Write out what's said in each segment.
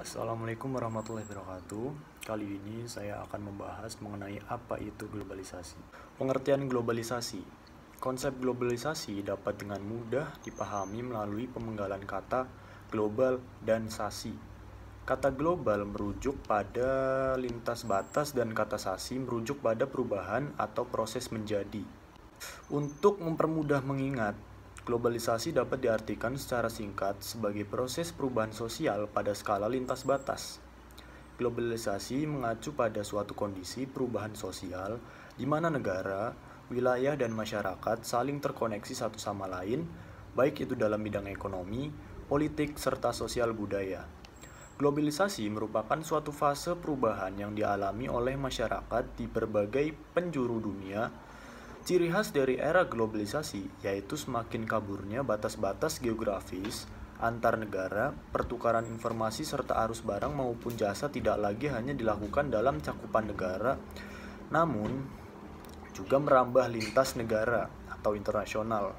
Assalamualaikum warahmatullahi wabarakatuh. Kali ini saya akan membahas mengenai apa itu globalisasi. Pengertian globalisasi. Konsep globalisasi dapat dengan mudah dipahami melalui pemenggalan kata global dan sasi. Kata global merujuk pada lintas batas dan kata sasi merujuk pada perubahan atau proses menjadi. Untuk mempermudah mengingat, globalisasi dapat diartikan secara singkat sebagai proses perubahan sosial pada skala lintas batas. Globalisasi mengacu pada suatu kondisi perubahan sosial di mana negara, wilayah, dan masyarakat saling terkoneksi satu sama lain, baik itu dalam bidang ekonomi, politik, serta sosial budaya. Globalisasi merupakan suatu fase perubahan yang dialami oleh masyarakat di berbagai penjuru dunia. Ciri khas dari era globalisasi yaitu semakin kaburnya batas-batas geografis antar negara, pertukaran informasi serta arus barang maupun jasa tidak lagi hanya dilakukan dalam cakupan negara, namun juga merambah lintas negara atau internasional.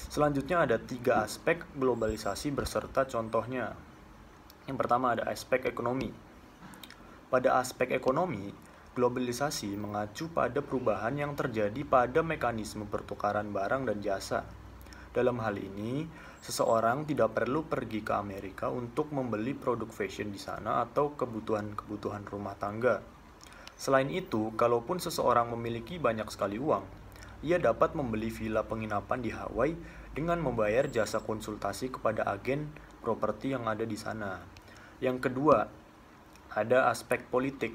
Selanjutnya ada 3 aspek globalisasi beserta contohnya. Yang pertama ada aspek ekonomi. Pada aspek ekonomi, globalisasi mengacu pada perubahan yang terjadi pada mekanisme pertukaran barang dan jasa. Dalam hal ini, seseorang tidak perlu pergi ke Amerika untuk membeli produk fashion di sana atau kebutuhan-kebutuhan rumah tangga. Selain itu, kalaupun seseorang memiliki banyak sekali uang, ia dapat membeli villa penginapan di Hawaii dengan membayar jasa konsultasi kepada agen properti yang ada di sana. Yang kedua, ada aspek politik.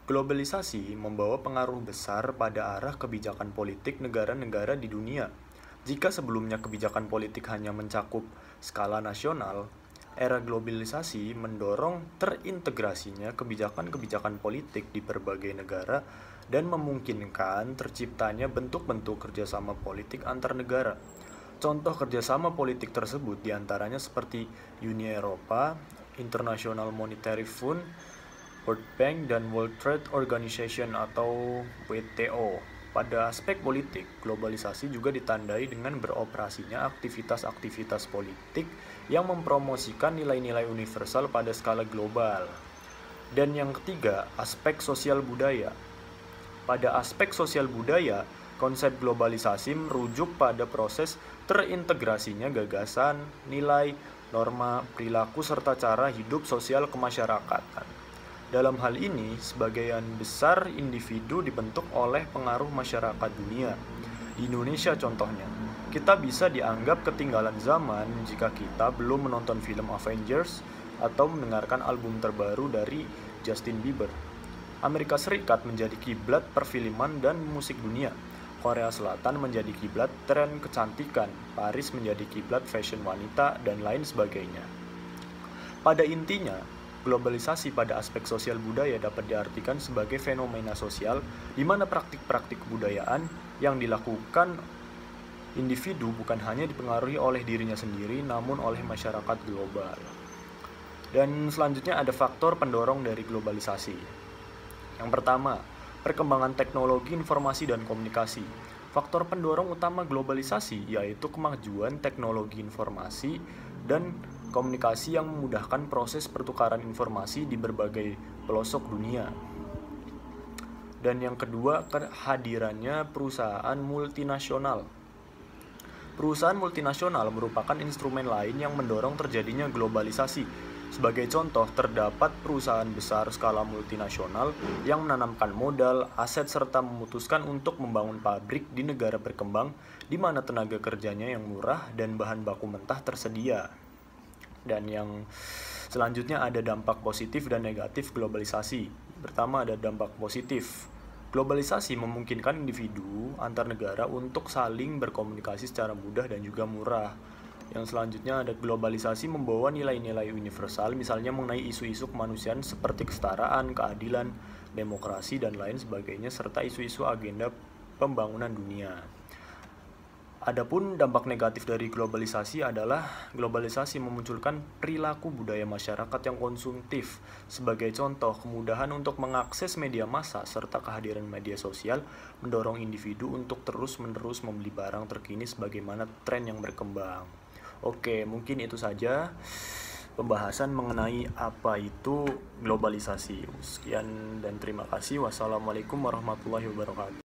Globalisasi membawa pengaruh besar pada arah kebijakan politik negara-negara di dunia. Jika sebelumnya kebijakan politik hanya mencakup skala nasional, era globalisasi mendorong terintegrasinya kebijakan-kebijakan politik di berbagai negara dan memungkinkan terciptanya bentuk-bentuk kerjasama politik antar negara. Contoh kerjasama politik tersebut diantaranya seperti Uni Eropa, International Monetary Fund, World Bank, dan World Trade Organization atau WTO. Pada aspek politik, globalisasi juga ditandai dengan beroperasinya aktivitas-aktivitas politik yang mempromosikan nilai-nilai universal pada skala global. Dan yang ketiga, aspek sosial budaya. Pada aspek sosial budaya, konsep globalisasi merujuk pada proses terintegrasinya gagasan, nilai, norma, perilaku, serta cara hidup sosial kemasyarakatan. Dalam hal ini, sebagian besar individu dibentuk oleh pengaruh masyarakat dunia. Di Indonesia contohnya, kita bisa dianggap ketinggalan zaman jika kita belum menonton film Avengers atau mendengarkan album terbaru dari Justin Bieber. Amerika Serikat menjadi kiblat perfilman dan musik dunia. Korea Selatan menjadi kiblat tren kecantikan, Paris menjadi kiblat fashion wanita, dan lain sebagainya. Pada intinya, globalisasi pada aspek sosial budaya dapat diartikan sebagai fenomena sosial di mana praktik-praktik kebudayaan yang dilakukan individu bukan hanya dipengaruhi oleh dirinya sendiri namun oleh masyarakat global. Dan selanjutnya ada faktor pendorong dari globalisasi. Yang pertama, perkembangan teknologi informasi dan komunikasi. Faktor pendorong utama globalisasi yaitu kemajuan teknologi informasi dan komunikasi yang memudahkan proses pertukaran informasi di berbagai pelosok dunia. Dan yang kedua, kehadirannya perusahaan multinasional. Perusahaan multinasional merupakan instrumen lain yang mendorong terjadinya globalisasi. Sebagai contoh, terdapat perusahaan besar skala multinasional yang menanamkan modal, aset, serta memutuskan untuk membangun pabrik di negara berkembang di mana tenaga kerjanya yang murah dan bahan baku mentah tersedia. Dan yang selanjutnya ada dampak positif dan negatif globalisasi. Pertama ada dampak positif. Globalisasi memungkinkan individu antar negara untuk saling berkomunikasi secara mudah dan juga murah. Yang selanjutnya ada globalisasi membawa nilai-nilai universal misalnya mengenai isu-isu kemanusiaan seperti kesetaraan, keadilan, demokrasi, dan lain sebagainya serta isu-isu agenda pembangunan dunia. Adapun dampak negatif dari globalisasi adalah globalisasi memunculkan perilaku budaya masyarakat yang konsumtif. Sebagai contoh, kemudahan untuk mengakses media massa serta kehadiran media sosial mendorong individu untuk terus-menerus membeli barang terkini sebagaimana tren yang berkembang. Oke, mungkin itu saja. pembahasan mengenai apa itu globalisasi. Sekian dan terima kasih. Wassalamualaikum warahmatullahi wabarakatuh.